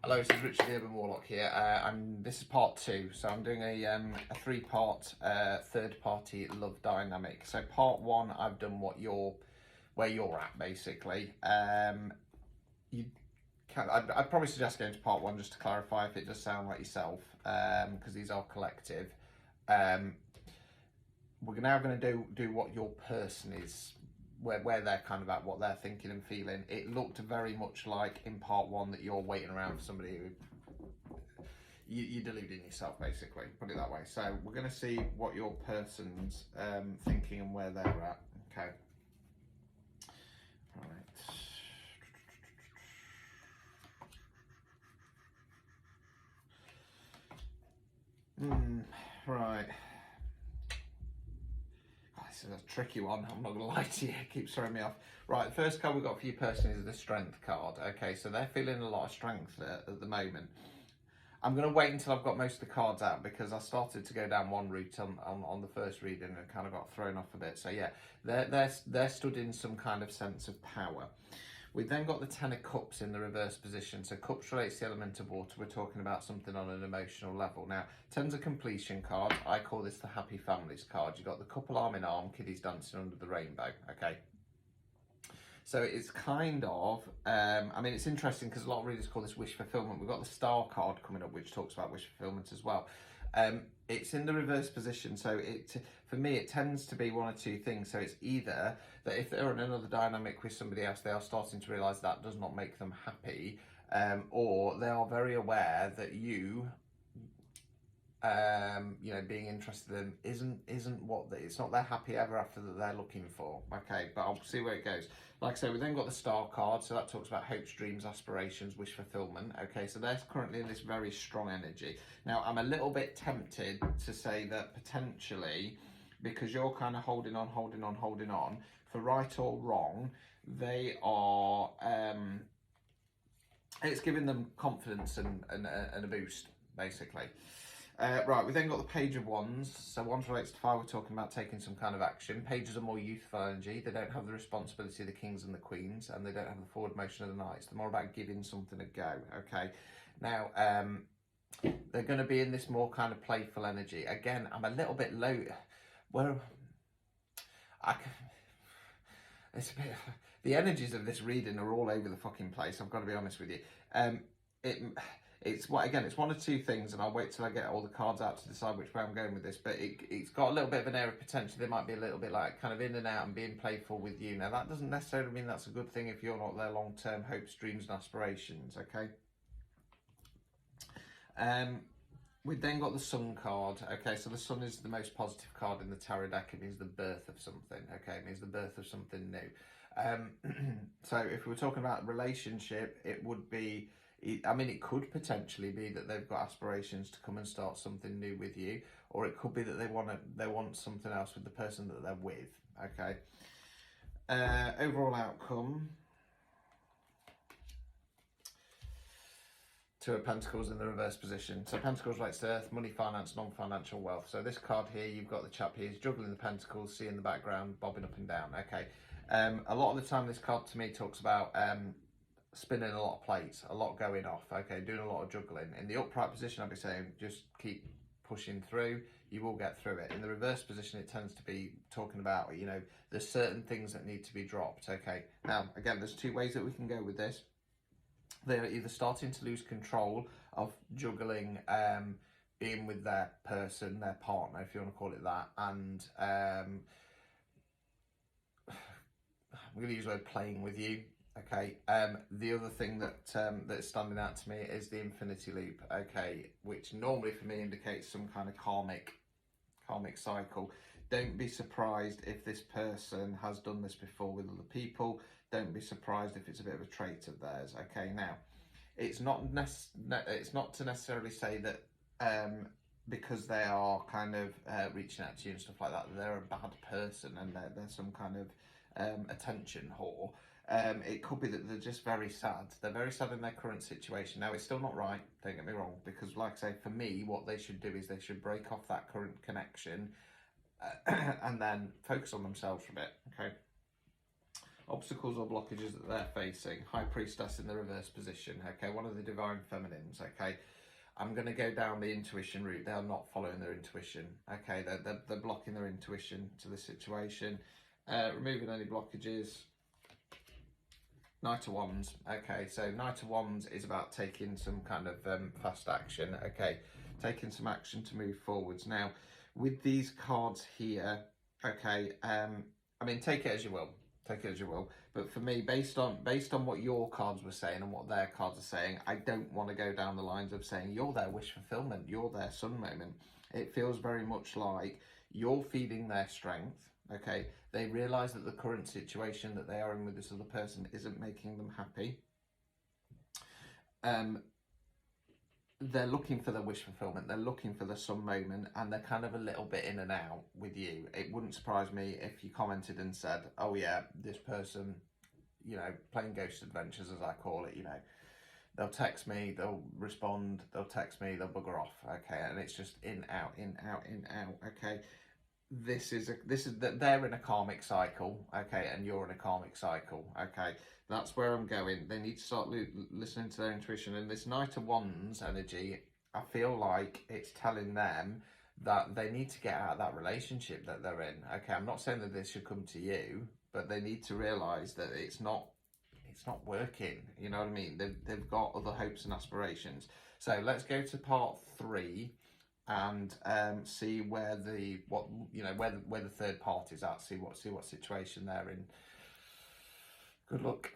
Hello, this is Richard the Urban Warlock here, and this is part 2. So I'm doing a 3-part third-party love dynamic. So part 1, I've done where you're at basically. I'd probably suggest going to part 1 just to clarify if it does sound like yourself, because these are collective. We're now going to do what your person is. Where they're kind of at, what they're thinking and feeling. It looked very much like in part 1 that you're waiting around for somebody who you're deluding yourself, basically, put it that way. So we're going to see what your person's thinking and where they're at. Okay. Right. This is a tricky one, I'm not going to lie to you, it keeps throwing me off. Right, the first card we've got for your person is the Strength card. Okay, so they're feeling a lot of strength at the moment. I'm going to wait until I've got most of the cards out because I started to go down one route on the first reading and kind of got thrown off a bit. So yeah, they're stood in some kind of sense of power. We've then got the Ten of Cups in the reverse position. So Cups relates to the element of water. We're talking about something on an emotional level. Now, Ten's a completion card. I call this the Happy Families card. You've got the couple arm in arm, kiddies dancing under the rainbow, okay? So it's kind of, I mean, it's interesting because a lot of readers call this wish fulfillment. We've got the Star card coming up, which talks about wish fulfillment as well. It's in the reverse position, so for me it tends to be one or two things. So it's either that if they're in another dynamic with somebody else, they are starting to realise that does not make them happy, or they are very aware that you know, being interested in isn't what it's not their happy ever after that they're looking for. Okay, but I'll see where it goes. Like I say, we then got the Star card, so that talks about hopes, dreams, aspirations, wish fulfillment. Okay, so they're currently in this very strong energy. Now, I'm a little bit tempted to say that potentially, because you're kind of holding on, for right or wrong, they are. It's giving them confidence and a boost, basically. Right, we then got the Page of Wands. So Wands relates to fire. We're talking about taking some kind of action. Pages are more youthful energy. They don't have the responsibility of the kings and the queens, and they don't have the forward motion of the knights. They're more about giving something a go. Okay, now they're going to be in this more kind of playful energy. Again, I'm a little bit low. Well, it's a bit. The energies of this reading are all over the fucking place. I've got to be honest with you. It's one of two things, and I'll wait till I get all the cards out to decide which way I'm going with this. But it's got a little bit of an air of potential. They might be a little bit like kind of in and out and being playful with you. Now that doesn't necessarily mean that's a good thing if you're not their long-term hopes, dreams, and aspirations. Okay. We've then got the Sun card. Okay, so the Sun is the most positive card in the tarot deck. It means the birth of something. Okay, it means the birth of something new. So if we're talking about relationship, it would be. I mean, it could potentially be that they've got aspirations to come and start something new with you, or it could be that they want something else with the person that they're with. Okay. Overall outcome. Two of Pentacles in the reverse position. So Pentacles relates to Earth, money, finance, non-financial wealth. So this card here, you've got the chap here, he's juggling the Pentacles, see in the background, bobbing up and down. Okay. A lot of the time, this card to me talks about spinning a lot of plates, a lot going off, okay, doing a lot of juggling. In the upright position, I'd be saying just keep pushing through, you will get through it. In the reverse position, it tends to be talking about, you know, there's certain things that need to be dropped, okay. Now, again, there's two ways that we can go with this. They're either starting to lose control of juggling, being with their person, their partner, if you want to call it that, and I'm going to use the word playing with you. Okay, the other thing that's standing out to me is the infinity loop, okay, which normally for me indicates some kind of karmic cycle. Don't be surprised if this person has done this before with other people. Don't be surprised if it's a bit of a trait of theirs. Okay, now it's not to necessarily say that because they are kind of reaching out to you and stuff like that, they're a bad person and they're some kind of attention whore. It could be that they're just very sad. They're very sad in their current situation. Now, it's still not right, don't get me wrong, because like I say, for me, what they should do is they should break off that current connection and then focus on themselves for a bit, okay? obstacles or blockages that they're facing. High Priestess in the reverse position, okay, one of the divine feminines, okay. I'm going to go down the intuition route. They're not following their intuition, okay. They're blocking their intuition to the situation. Removing any blockages. Knight of Wands, okay, so Knight of Wands is about taking some kind of fast action, okay, taking some action to move forwards. Now, with these cards here, okay, I mean, take it as you will, but for me, based on what your cards were saying and what their cards are saying, I don't want to go down the lines of saying you're their wish fulfillment, you're their sun moment. It feels very much like you're feeding their strength, okay. They realise that the current situation that they are in with this other person isn't making them happy. They're looking for their wish fulfillment, they're looking for the sun moment, and they're kind of a little bit in and out with you. It wouldn't surprise me if you commented and said, oh yeah, this person, you know, playing Ghost Adventures as I call it, you know, they'll text me, they'll respond, they'll text me, they'll bugger off, okay, and it's just in, out, okay. This is that they're in a karmic cycle, okay, and you're in a karmic cycle, okay. That's where I'm going. They need to start listening to their intuition. And this Knight of Wands energy, I feel like it's telling them that they need to get out of that relationship that they're in, okay. I'm not saying that this should come to you, but they need to realise that it's not working, you know what I mean. They've got other hopes and aspirations. So let's go to part 3 and see where the where the third party's at. See what situation they're in. Good luck.